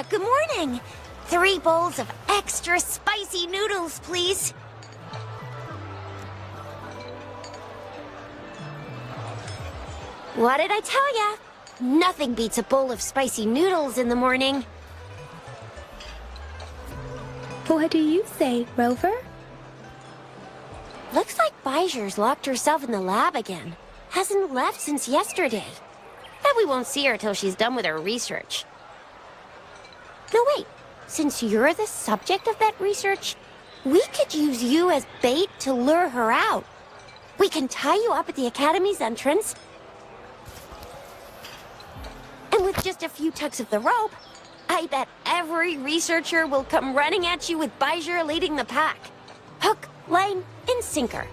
Good morning. 3 bowls of extra spicy noodles, please. What did I tell ya? Nothing beats a bowl of spicy noodles in the morning. What do you say, Rover? Looks like Bijou's locked herself in the lab again. Hasn't left since yesterday. Bet we won't see her till she's done with her research. No, wait. Since you're the subject of that research, we could use you as bait to lure her out. We can tie you up at the Academy's entrance, and with just a few tugs of the rope, I bet every researcher will come running at you with Bijou leading the pack. Hook, line, and sinker.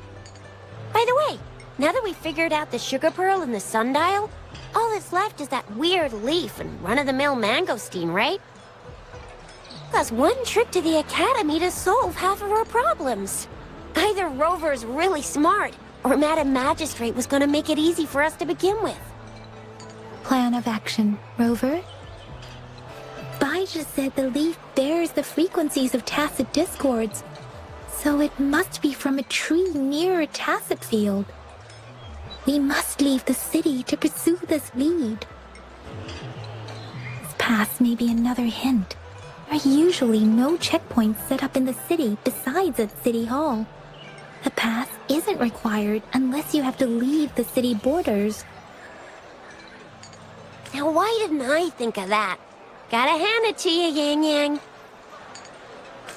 By the way, now that we've figured out the sugar pearl and the sundial, all that's left is that weird leaf and run-of-the-mill mangosteen, right? Plus one trip to the Academy to solve half of our problems. Either Rover's really smart, or Madam Magistrate was gonna make it easy for us to begin with. Plan of action, Rover. Bijou said the leaf bears the frequencies of tacit discords, so it must be from a tree near a tacit field. We must leave the city to pursue this lead. This pass may be another hint. There are usually no checkpoints set up in the city besides at City Hall. The pass isn't required unless you have to leave the city borders. Now why didn't I think of that? Gotta hand it to you, Yang Yang.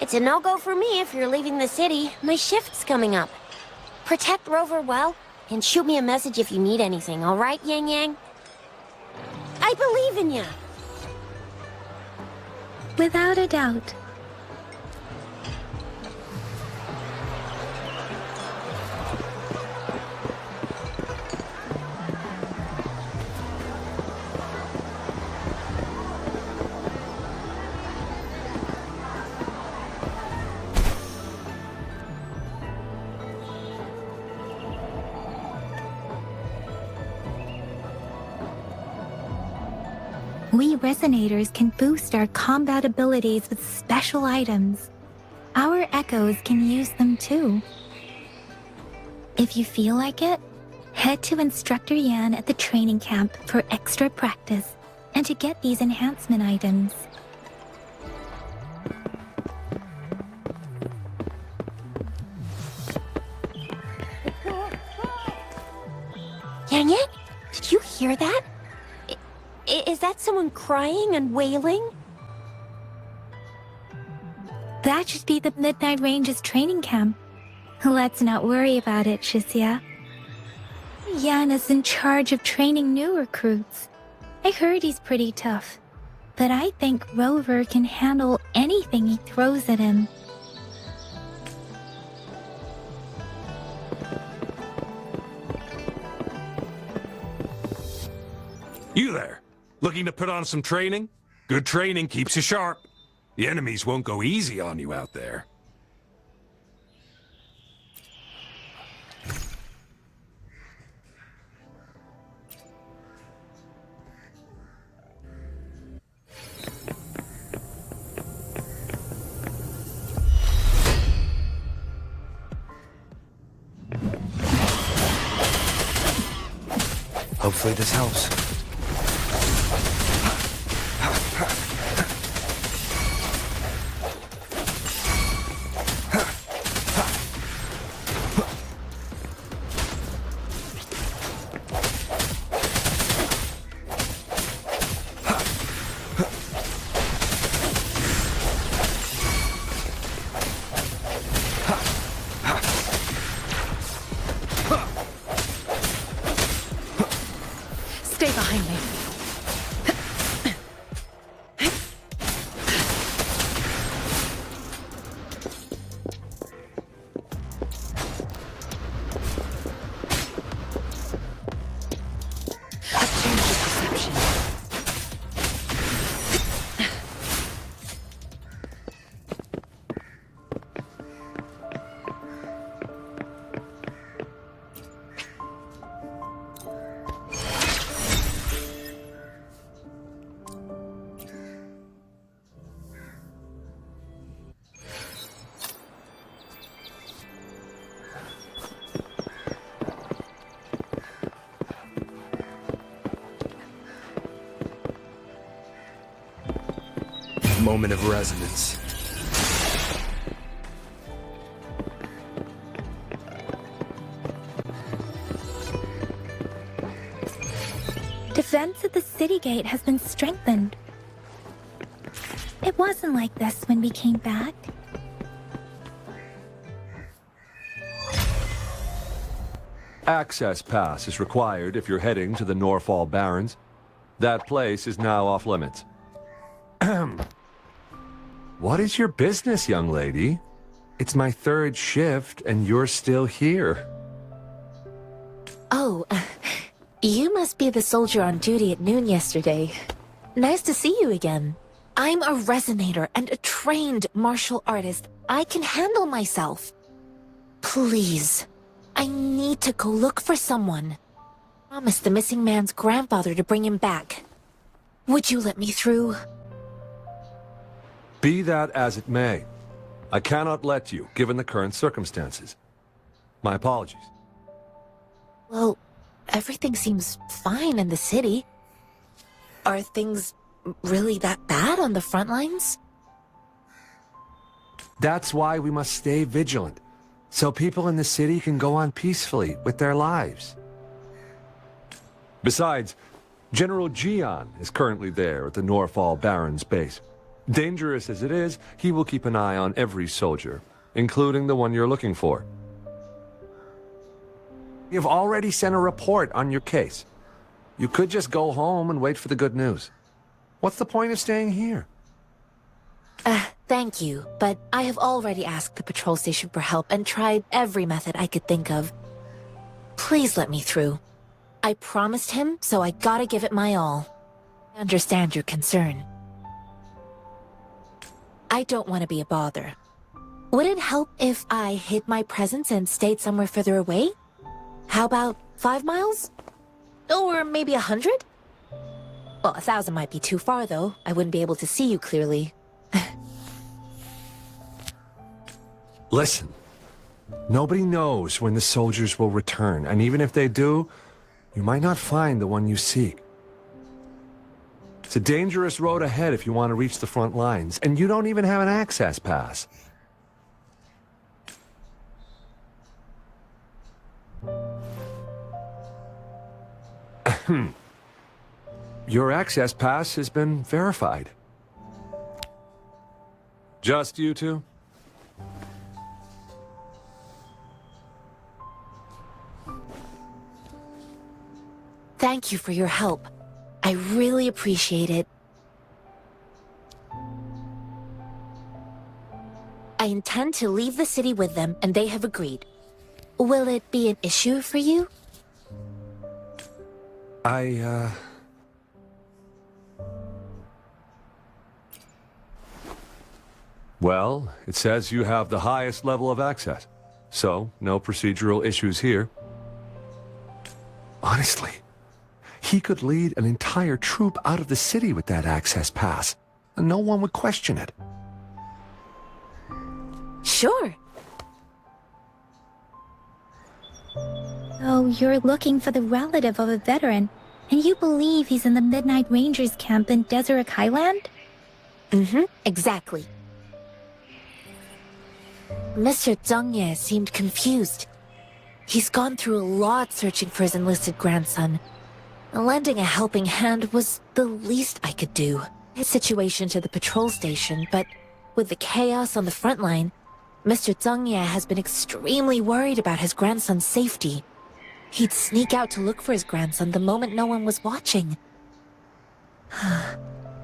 It's a no-go for me if you're leaving the city. My shift's coming up. Protect Rover well, and shoot me a message if you need anything, all right, Yang Yang? I believe in you. Without a doubt. We Resonators can boost our combat abilities with special items. Our Echoes can use them too. If you feel like it, head to Instructor Yan at the training camp for extra practice and to get these enhancement items. Yang Yang, did you hear that? Is that someone crying and wailing? That should be the Midnight Range's training camp. Let's not worry about it, Shisia. Yan is in charge of training new recruits. I heard he's pretty tough, but I think Rover can handle anything he throws at him. You there? Looking to put on some training? Good training keeps you sharp. The enemies won't go easy on you out there. Hopefully this helps. Stay behind. moment of resonance. Defense at the city gate has been strengthened. It wasn't like this when we came back. Access pass is required if you're heading to the Norfall Barrens. That place is now off limits. What is your business, young lady? It's my third shift and you're still here. Oh, you must be the soldier on duty at noon yesterday. Nice to see you again. I'm a resonator and a trained martial artist. I can handle myself. Please, I need to go look for someone. Promise the missing man's grandfather to bring him back. Would you let me through? Be that as it may, I cannot let you, given the current circumstances. My apologies. Well, everything seems fine in the city. Are things really that bad on the front lines? That's why we must stay vigilant, so people in the city can go on peacefully with their lives. Besides, General Jian is currently there at the Norfall Barrens base. Dangerous as it is, he will keep an eye on every soldier, including the one you're looking for. You've already sent a report on your case. You could just go home and wait for the good news. What's the point of staying here? Thank you, but I have already asked the patrol station for help and tried every method I could think of. Please let me through. I promised him, so I gotta give it my all. I understand your concern. I don't want to be a bother. Would it help if I hid my presence and stayed somewhere further away? How about 5 miles? Or maybe 100? Well, 1,000 might be too far, though. I wouldn't be able to see you clearly. Listen, nobody knows when the soldiers will return, and even if they do, you might not find the one you seek. It's a dangerous road ahead if you want to reach the front lines, and you don't even have an access pass. Your access pass has been verified. Just you two? Thank you for your help. I really appreciate it. I intend to leave the city with them, and they have agreed. Will it be an issue for you? Well, it says you have the highest level of access, so no procedural issues here. Honestly, he could lead an entire troop out of the city with that access pass, and no one would question it. Sure. So you're looking for the relative of a veteran, and you believe he's in the Midnight Rangers camp in Deseret Highland? Exactly. Mr. Zhengye seemed confused. He's gone through a lot searching for his enlisted grandson. Lending a helping hand was the least I could do. His situation to the patrol station, but with the chaos on the front line, Mr. Zhengye has been extremely worried about his grandson's safety. He'd sneak out to look for his grandson the moment no one was watching.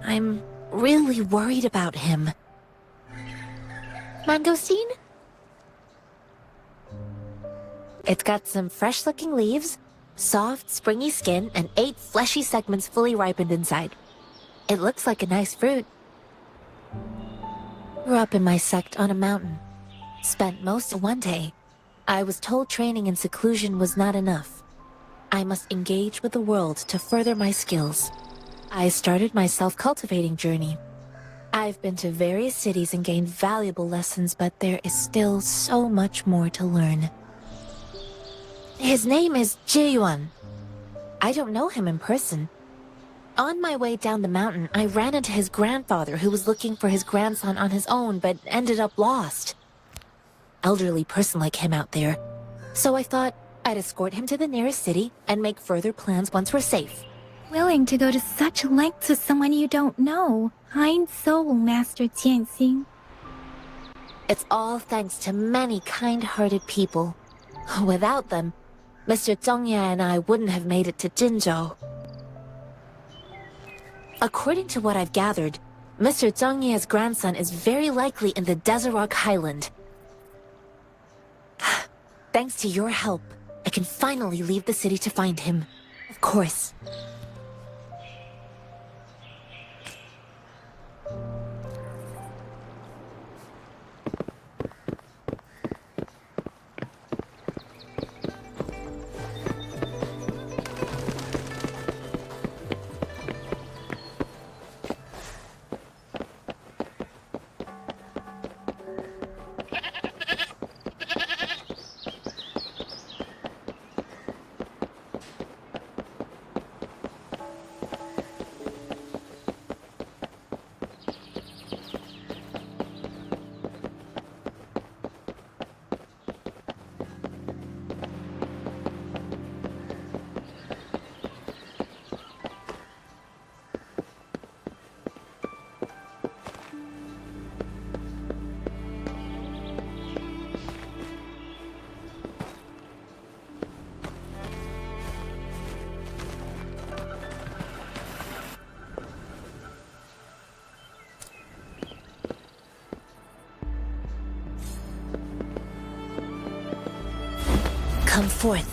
I'm really worried about him. Mangosteen? It's got some fresh-looking leaves, soft, springy skin, and 8 fleshy segments fully ripened inside. It looks like a nice fruit. Grew up in my sect on a mountain. Spent most of one day. I was told training in seclusion was not enough. I must engage with the world to further my skills. I started my self-cultivating journey. I've been to various cities and gained valuable lessons, but there is still so much more to learn. His name is Jiyuan. I don't know him in person. On my way down the mountain, I ran into his grandfather who was looking for his grandson on his own but ended up lost. Elderly person like him out there. So I thought I'd escort him to the nearest city and make further plans once we're safe. Willing to go to such lengths with someone you don't know. Kind soul, Master Tianxing. It's all thanks to many kind-hearted people. Without them, Mr. Zhongye and I wouldn't have made it to Jinzhou. According to what I've gathered, Mr. Zhongye's grandson is very likely in the Desert Highland. Thanks to your help, I can finally leave the city to find him. Of course. Come forth.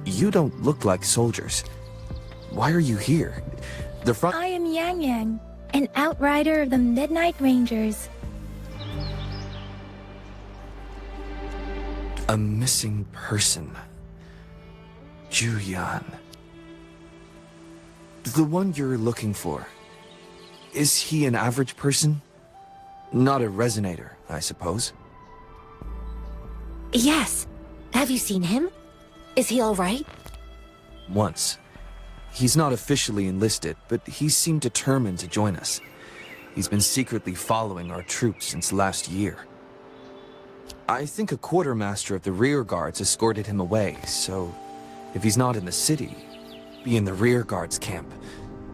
You don't look like soldiers. Why are you here? The front... I am Yang Yang, an outrider of the Midnight Rangers. A missing person. Juyan. The one you're looking for. Is he an average person? Not a resonator, I suppose. Yes. Have you seen him? Is he all right? Once. He's not officially enlisted, but he seemed determined to join us. He's been secretly following our troops since last year. I think a quartermaster of the rear guards escorted him away, so if he's not in the city, be in the rear guards camp.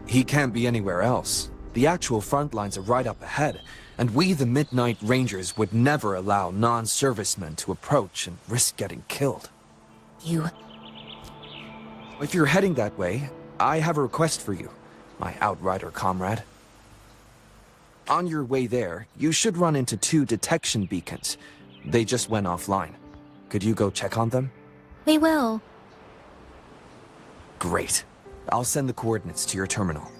He can't be anywhere else. The actual front lines are right up ahead, and we, the Midnight Rangers, would never allow non-servicemen to approach and risk getting killed. You... If you're heading that way, I have a request for you, my outrider comrade. On your way there, you should run into 2 detection beacons. They just went offline. Could you go check on them? We will. Great. I'll send the coordinates to your terminal.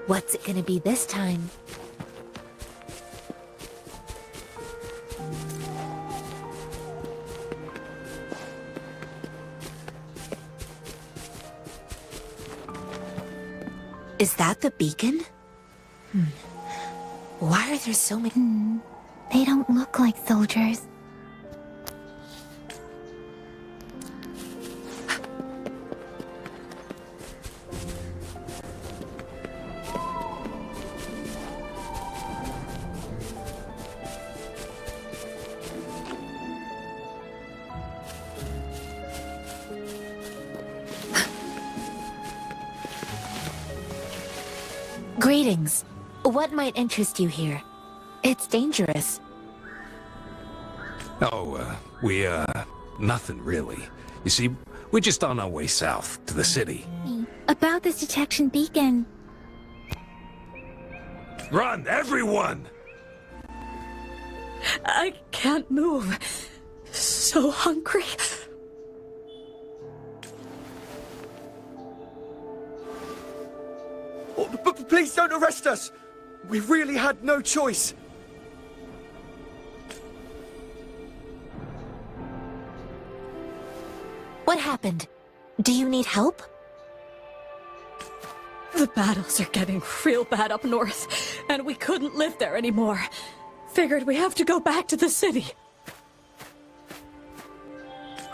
What's it gonna be this time? Is that the beacon? Why are there so many? They don't look like soldiers. Greetings. What might interest you here? It's dangerous. Oh, nothing really. You see, we're just on our way south to the city. About this detection beacon. Run, everyone! I can't move. So hungry. Oh, but please don't arrest us! We really had no choice. What happened? Do you need help? The battles are getting real bad up north, and we couldn't live there anymore. Figured we have to go back to the city.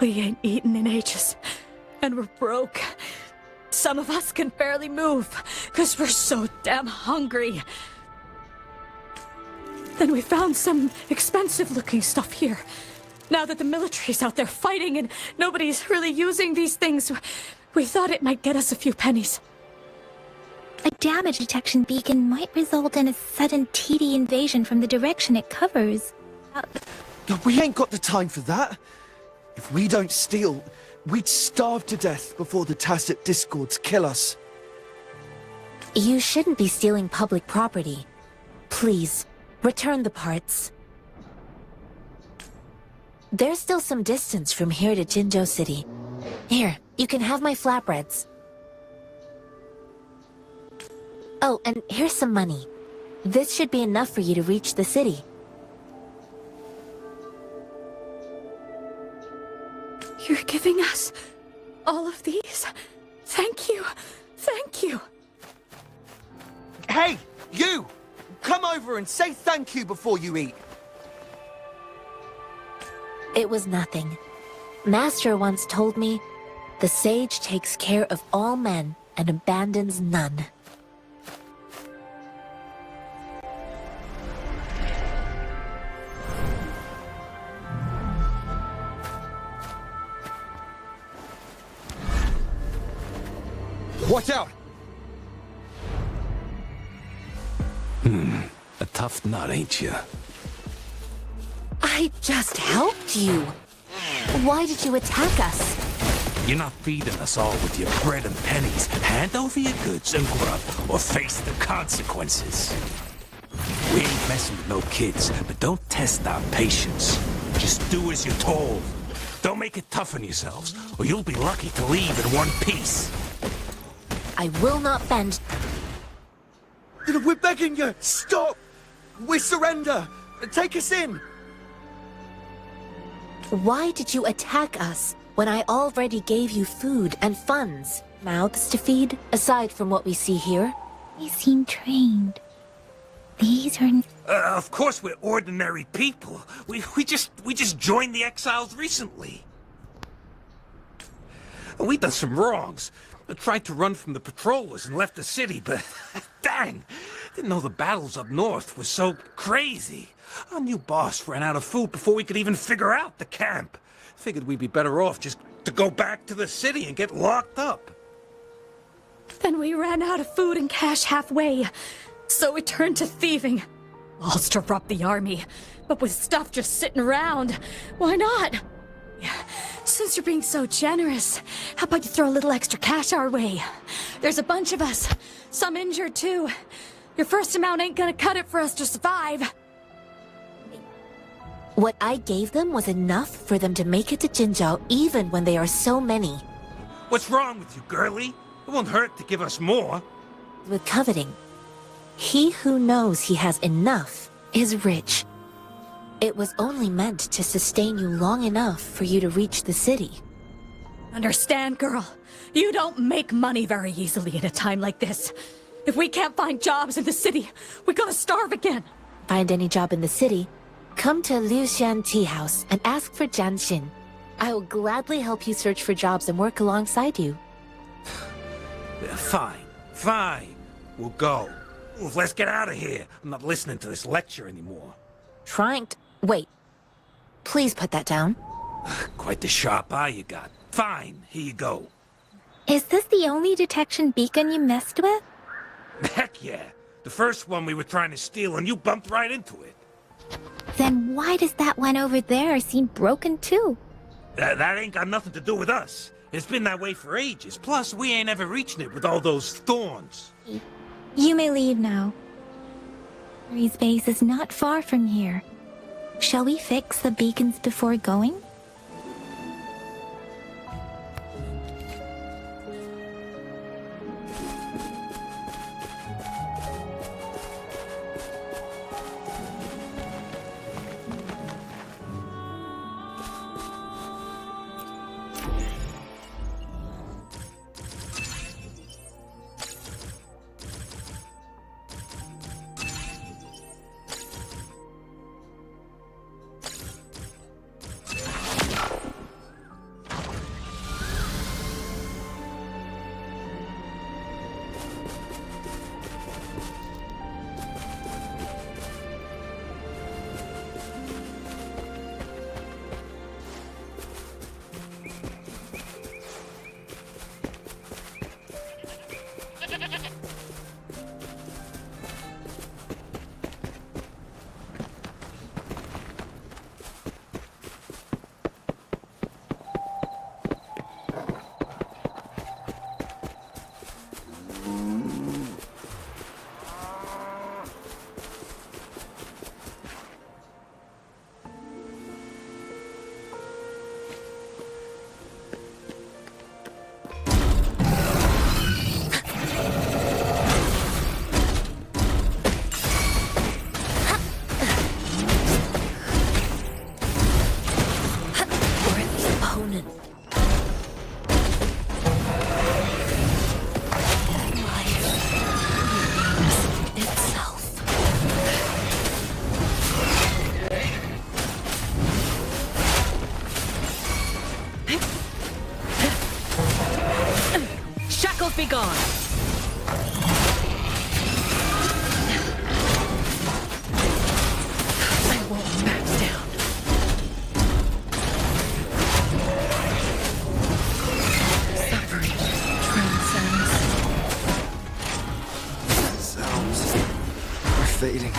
We ain't eaten in ages, and we're broke. Some of us can barely move, because we're so damn hungry. Then we found some expensive-looking stuff here. Now that the military's out there fighting and nobody's really using these things, we thought it might get us a few pennies. A damage detection beacon might result in a sudden TD invasion from the direction it covers. We ain't got the time for that. If we don't steal, we'd starve to death before the tacit discords kill us. You shouldn't be stealing public property. Please, return the parts. There's still some distance from here to Jinzhou City. Here, you can have my flatbreads. Oh, and here's some money. This should be enough for you to reach the city. You're giving us all of these? Thank you. Thank you. Hey, you! Come over and say thank you before you eat. It was nothing. Master once told me, the sage takes care of all men and abandons none. Watch out! A tough nut, ain't you? I just helped you. Why did you attack us? You're not feeding us all with your bread and pennies. Hand over your goods and grub, or face the consequences. We ain't messing with no kids, but don't test our patience. Just do as you're told. Don't make it tough on yourselves, or you'll be lucky to leave in one piece. I will not bend. We're begging you! Stop! We surrender! Take us in! Why did you attack us when I already gave you food and funds? Mouths to feed, aside from what we see here? They seem trained. These are... Of course we're ordinary people. We just joined the exiles recently. We done some wrongs. I tried to run from the patrollers and left the city, but dang, didn't know the battles up north were so crazy. Our new boss ran out of food before we could even figure out the camp. Figured we'd be better off just to go back to the city and get locked up. Then we ran out of food and cash halfway, so we turned to thieving. I'll stir up the army, but with stuff just sitting around, why not? Since you're being so generous, how about you throw a little extra cash our way? There's a bunch of us, some injured too. Your first amount ain't gonna cut it for us to survive. What I gave them was enough for them to make it to Jinzhou even when they are so many. What's wrong with you, girlie? It won't hurt to give us more. with coveting. He who knows he has enough is rich. It was only meant to sustain you long enough for you to reach the city. Understand, girl? You don't make money very easily in a time like this. If we can't find jobs in the city, we're gonna starve again. Find any job in the city, come to Liu Xian Tea House and ask for Jian Xin. I will gladly help you search for jobs and work alongside you. Yeah, fine, fine. We'll go. Ooh, let's get out of here. I'm not listening to this lecture anymore. Wait. Please put that down. Quite the sharp eye you got. Fine, here you go. Is this the only detection beacon you messed with? Heck yeah. The first one we were trying to steal and you bumped right into it. Then why does that one over there seem broken too? That ain't got nothing to do with us. It's been that way for ages. Plus, we ain't ever reaching it with all those thorns. You may leave now. Harry's base is not far from here. Shall we fix the beacons before going? Be gone. I won't back down. Suffering transcends. Sounds are fading.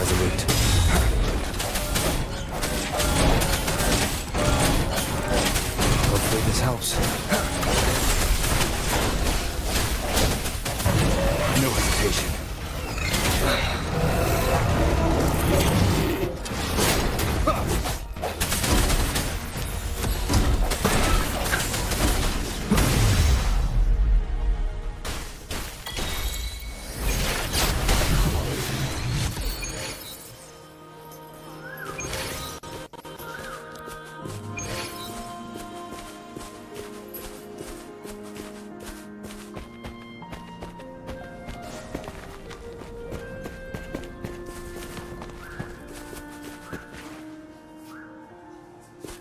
resolute. Hopefully this helps. No hesitation.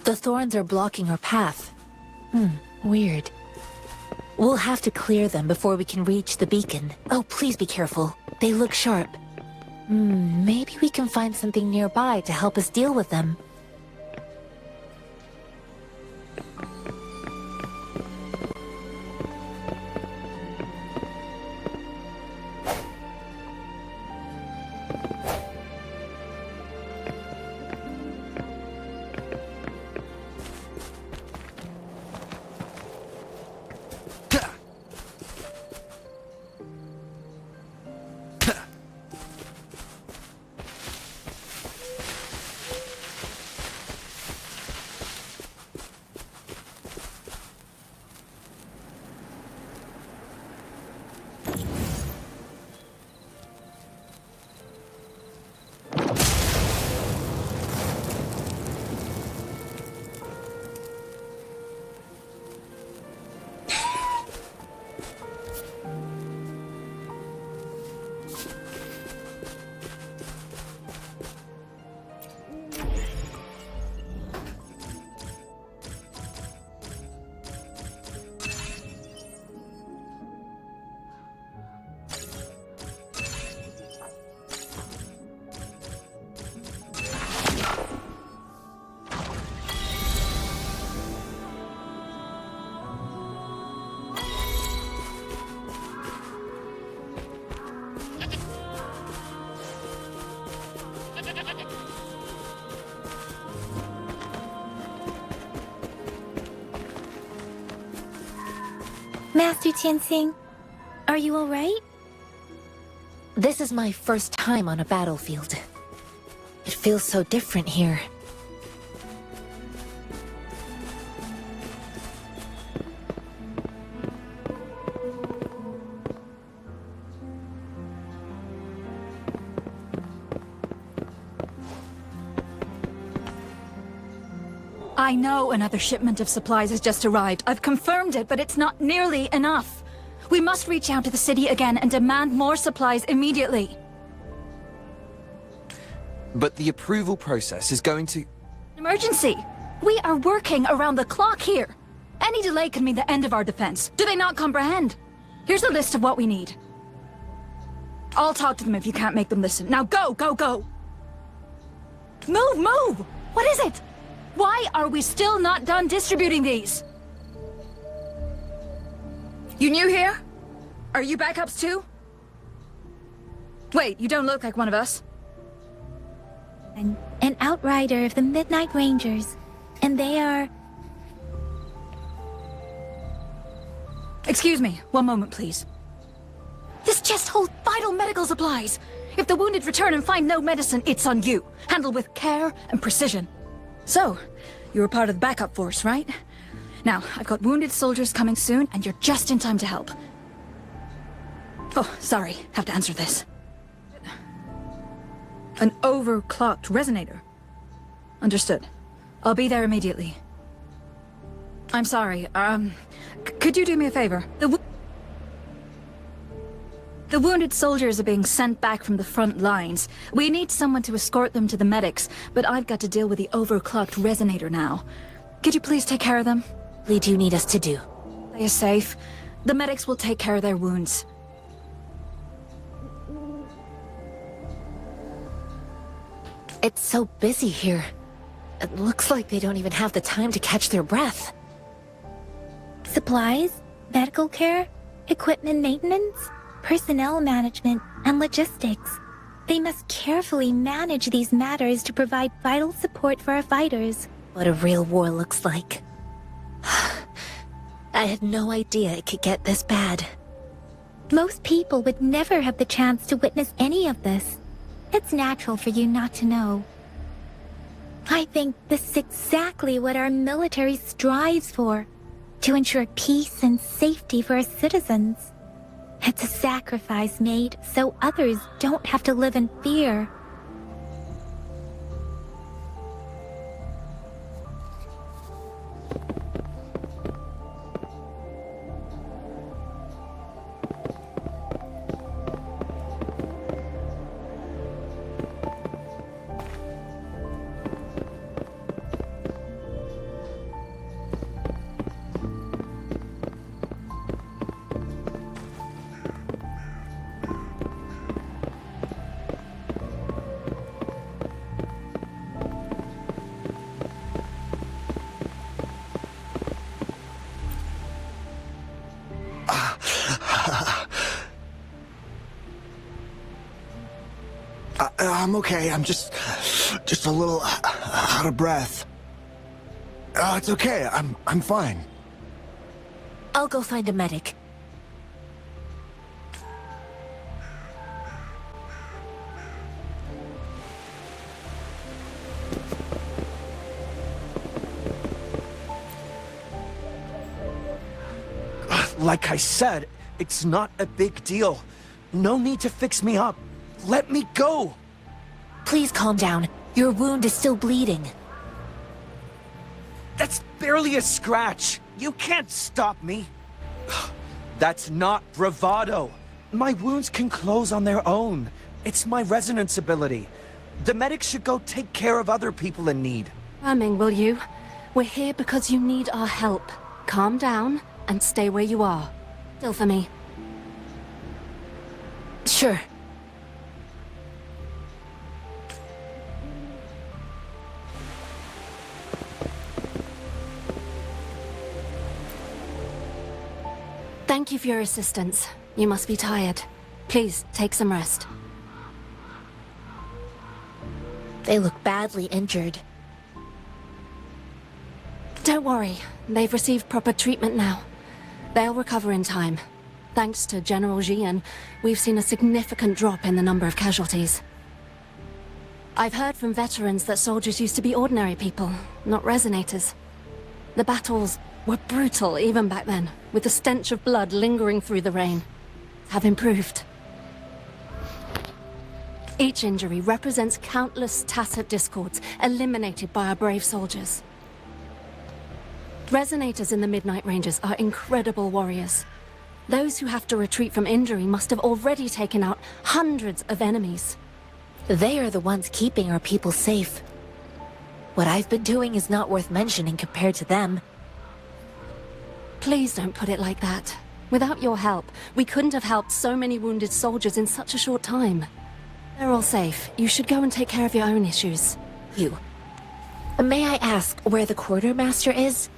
The thorns are blocking our path. Weird. We'll have to clear them before we can reach the beacon. Oh, please be careful. They look sharp. Maybe we can find something nearby to help us deal with them. Master Tianxing, are you alright? This is my first time on a battlefield. It feels so different here. I know another shipment of supplies has just arrived. I've confirmed it, but it's not nearly enough. We must reach out to the city again and demand more supplies immediately. But the approval process is going to... Emergency! We are working around the clock here. Any delay could mean the end of our defense. Do they not comprehend? Here's a list of what we need. I'll talk to them if you can't make them listen. Now go, go, go! Move, move! What is it? Why are we still not done distributing these? You new here? Are you backups too? Wait, you don't look like one of us. An outrider of the Midnight Rangers, and they are... Excuse me, one moment please. This chest holds vital medical supplies. If the wounded return and find no medicine, it's on you. Handled with care and precision. So, you were part of the backup force, right? Now, I've got wounded soldiers coming soon, and you're just in time to help. Oh, sorry, have to answer this. An overclocked resonator. Understood. I'll be there immediately. I'm sorry, could you do me a favor? The wounded soldiers are being sent back from the front lines. We need someone to escort them to the medics, but I've got to deal with the overclocked resonator now. Could you please take care of them? What do you need us to do? They are safe. The medics will take care of their wounds. It's so busy here. It looks like they don't even have the time to catch their breath. Supplies, medical care, equipment maintenance, personnel management, and logistics. They must carefully manage these matters to provide vital support for our fighters. What a real war looks like. I had no idea it could get this bad. Most people would never have the chance to witness any of this. It's natural for you not to know. I think this is exactly what our military strives for, to ensure peace and safety for our citizens. It's a sacrifice made so others don't have to live in fear. I'm okay. I'm just a little out of breath. It's okay. I'm fine. I'll go find a medic. Like I said, it's not a big deal. No need to fix me up. Let me go! Please calm down. Your wound is still bleeding. That's barely a scratch. You can't stop me. That's not bravado. My wounds can close on their own. It's my resonance ability. The medics should go take care of other people in need. Irming, will you? We're here because you need our help. Calm down and stay where you are. Still for me. Sure. Thank you for your assistance. You must be tired. Please, take some rest. They look badly injured. Don't worry. They've received proper treatment now. They'll recover in time. Thanks to General Jian, we've seen a significant drop in the number of casualties. I've heard from veterans that soldiers used to be ordinary people, not resonators. The battles were brutal even back then, with the stench of blood lingering through the rain. Have improved. Each injury represents countless tacit discords eliminated by our brave soldiers. Resonators in the Midnight Rangers are incredible warriors. Those who have to retreat from injury must have already taken out hundreds of enemies. They are the ones keeping our people safe. What I've been doing is not worth mentioning compared to them. Please don't put it like that. Without your help, we couldn't have helped so many wounded soldiers in such a short time. They're all safe. You should go and take care of your own issues. You. May I ask where the quartermaster is?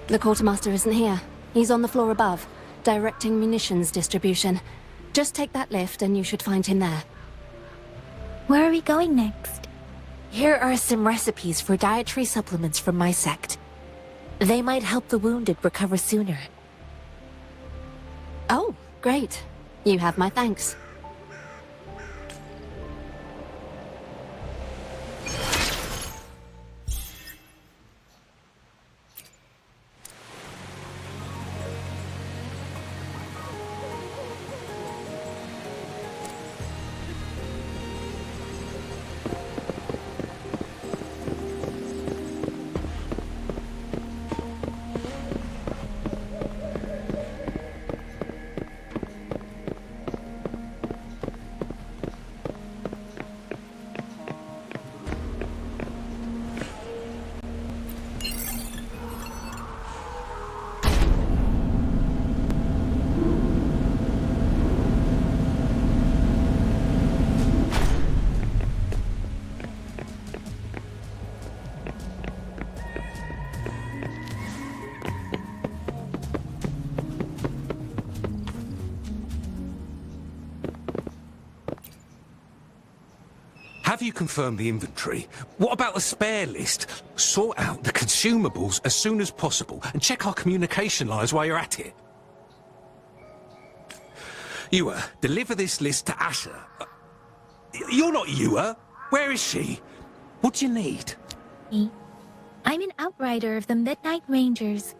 The quartermaster isn't here. He's on the floor above, directing munitions distribution. Just take that lift and you should find him there. Where are we going next? Here are some recipes for dietary supplements from my sect. They might help the wounded recover sooner. Oh, great. You have my thanks. have you confirmed the inventory? What about the spare list? Sort out the consumables as soon as possible and check our communication lines while you're at it. Yua, deliver this list to Asher. You're not Yua. Where is she? What do you need? I'm an outrider of the Midnight Rangers.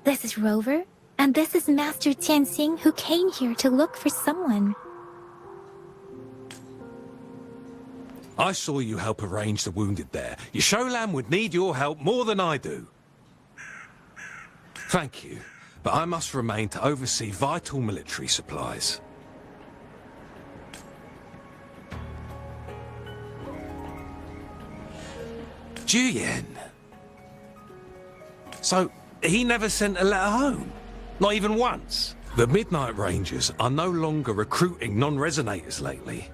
This is Rover, and this is Master Tianxing, who came here to look for someone. I saw you help arrange the wounded there. Your Sholan would need your help more than I do. Thank you, but I must remain to oversee vital military supplies. Juyen. So, he never sent a letter home? Not even once? The Midnight Rangers are no longer recruiting non-resonators lately.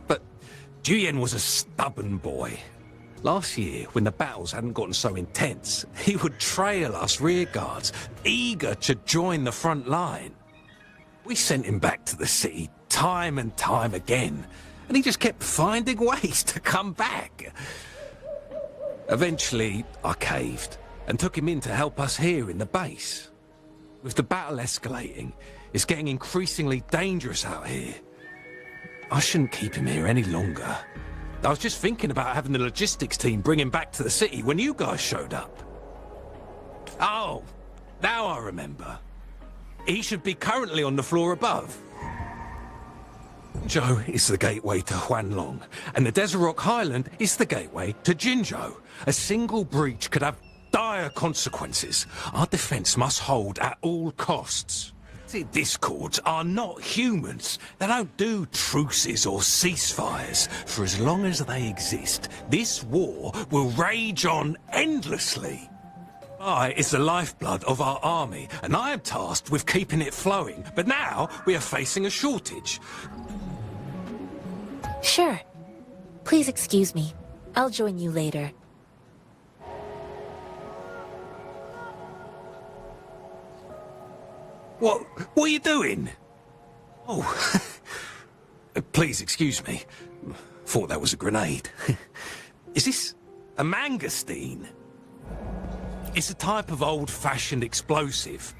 But Juyen was a stubborn boy. Last year, when the battles hadn't gotten so intense, he would trail us rearguards, eager to join the front line. We sent him back to the city time and time again, and he just kept finding ways to come back. Eventually, I caved and took him in to help us here in the base. With the battle escalating, it's getting increasingly dangerous out here. I shouldn't keep him here any longer. I was just thinking about having the logistics team bring him back to the city when you guys showed up. Oh, now I remember. He should be currently on the floor above. Jinzhou is the gateway to Huanglong, and the Desert Rock Highland is the gateway to Jinzhou. A single breach could have dire consequences. Our defense must hold at all costs. The discords are not humans. They don't do truces or ceasefires. For as long as they exist, this war will rage on endlessly. I is the lifeblood of our army, and I am tasked with keeping it flowing. But now we are facing a shortage. Sure. Please excuse me. I'll join you later. What are you doing? Oh, please excuse me. Thought that was a grenade. Is this a mangosteen? It's a type of old-fashioned explosive.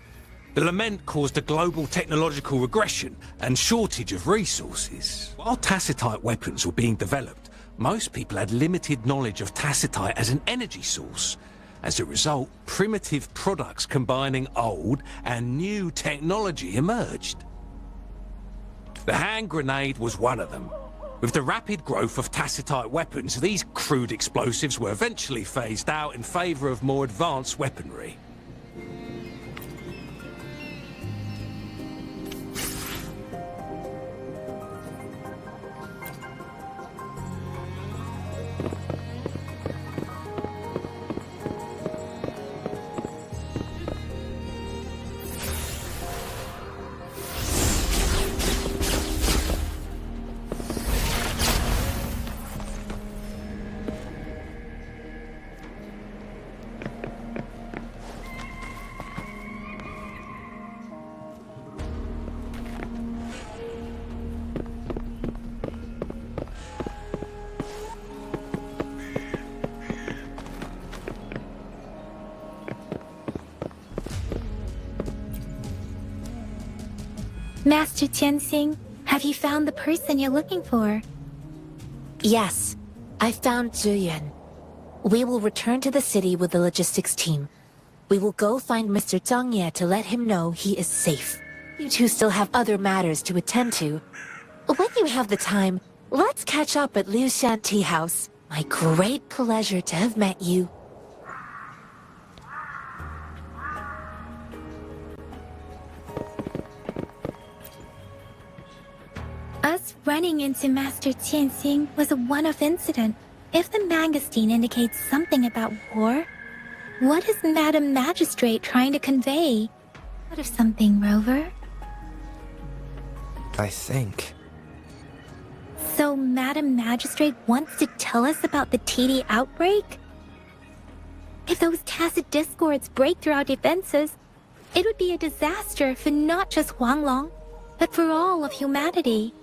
The lament caused a global technological regression and shortage of resources. While tacitite weapons were being developed, most people had limited knowledge of tacitite as an energy source. As a result, primitive products combining old and new technology emerged. The hand grenade was one of them. With the rapid growth of tacitite weapons, these crude explosives were eventually phased out in favor of more advanced weaponry. Master Tianxing, have you found the person you're looking for? Yes, I found Zhiyuan. We will return to the city with the logistics team. We will go find Mr. Zhang Ye to let him know he is safe. You two still have other matters to attend to. When you have the time, let's catch up at Liu Shan Tea House. My great pleasure to have met you. Us running into Master Tianxing was a one-off incident. If the mangosteen indicates something about war, what is Madam Magistrate trying to convey? What of something, Rover? I think. So Madam Magistrate wants to tell us about the TD outbreak? If those tacit discords break through our defenses, it would be a disaster for not just Huanglong, but for all of humanity.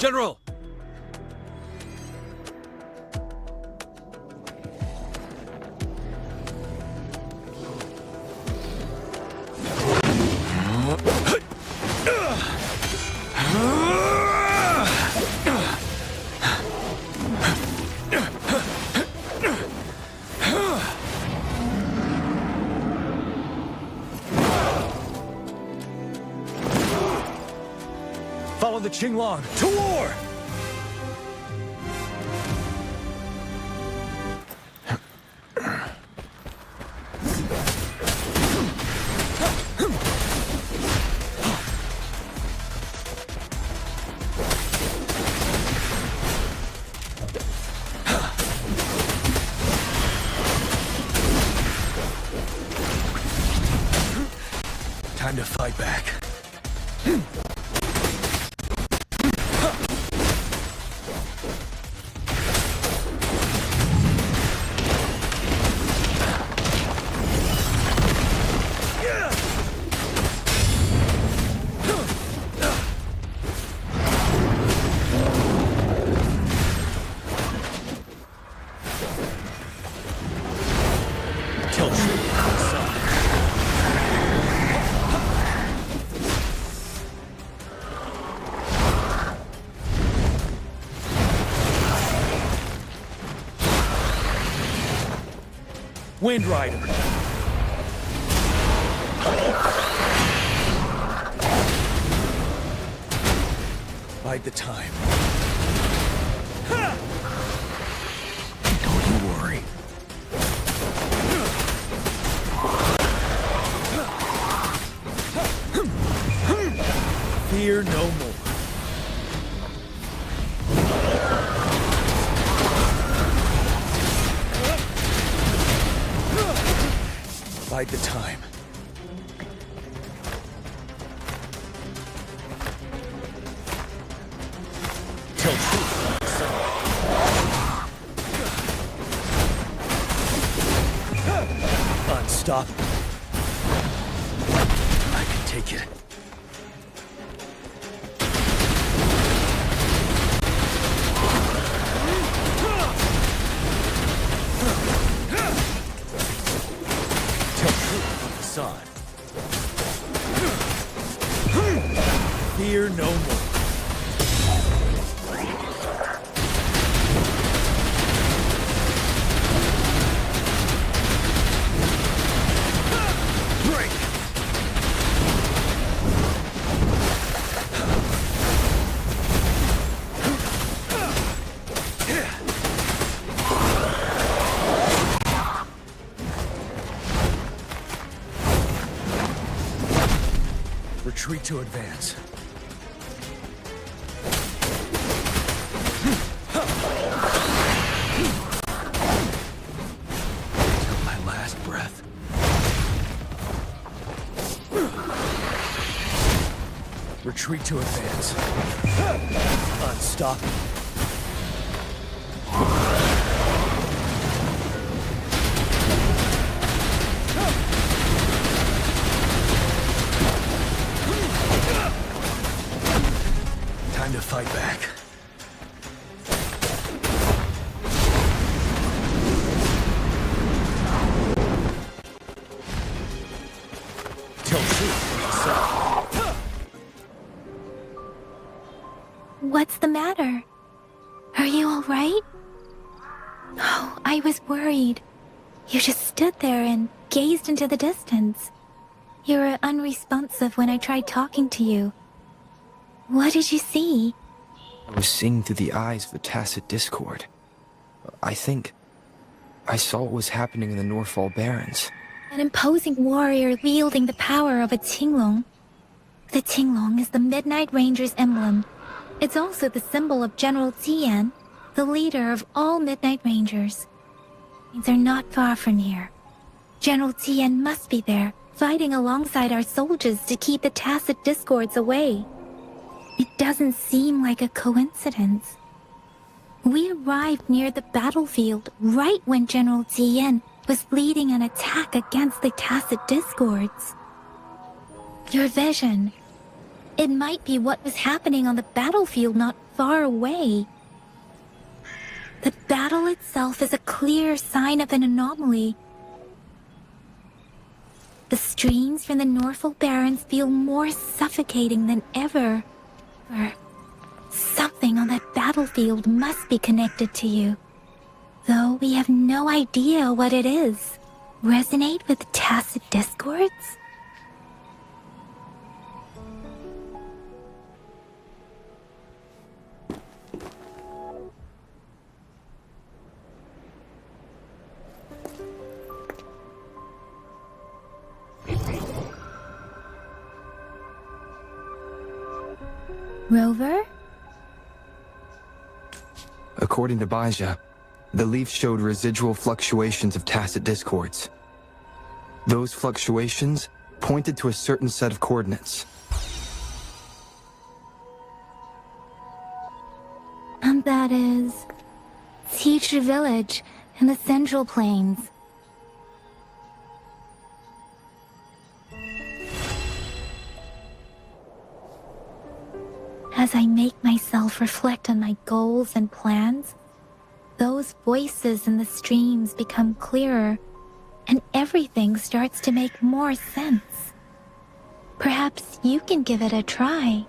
General! Follow the Qinglong to war! Time to fight back. Wind Rider. Bide the time. Don't you worry. Fear no more. Bide the time. Till truth is unstoppable. I can take it. On. Fear no more. Break. Retreat to advance. Till my last breath. Retreat to advance. Unstoppable. Time to fight back. Till truth. What's the matter? Are you all right? Oh, I was worried. You just stood there and gazed into the distance. You were unresponsive when I tried talking to you. What did you see? I was seeing through the eyes of a tacit discord. I think I saw what was happening in the Norfall Barrens. An imposing warrior wielding the power of a Qinglong. The Qinglong is the Midnight Ranger's emblem. It's also the symbol of General Tian, the leader of all Midnight Rangers. They're not far from here. General Tian must be there, fighting alongside our soldiers to keep the tacit discords away. It doesn't seem like a coincidence. We arrived near the battlefield right when General Tian was leading an attack against the tacit discords. Your vision, It might be what was happening on the battlefield not far away. The battle itself is a clear sign of an anomaly. The streams from the Norfolk Barrens feel more suffocating than ever. Something on that battlefield must be connected to you, though we have no idea what it is. Resonate with tacit discords? Rover? According to Baija, the leaf showed residual fluctuations of tacit discords. Those fluctuations pointed to a certain set of coordinates. And that is... Teacher Village in the Central Plains. As I make myself reflect on my goals and plans, those voices in the streams become clearer, and everything starts to make more sense. Perhaps you can give it a try.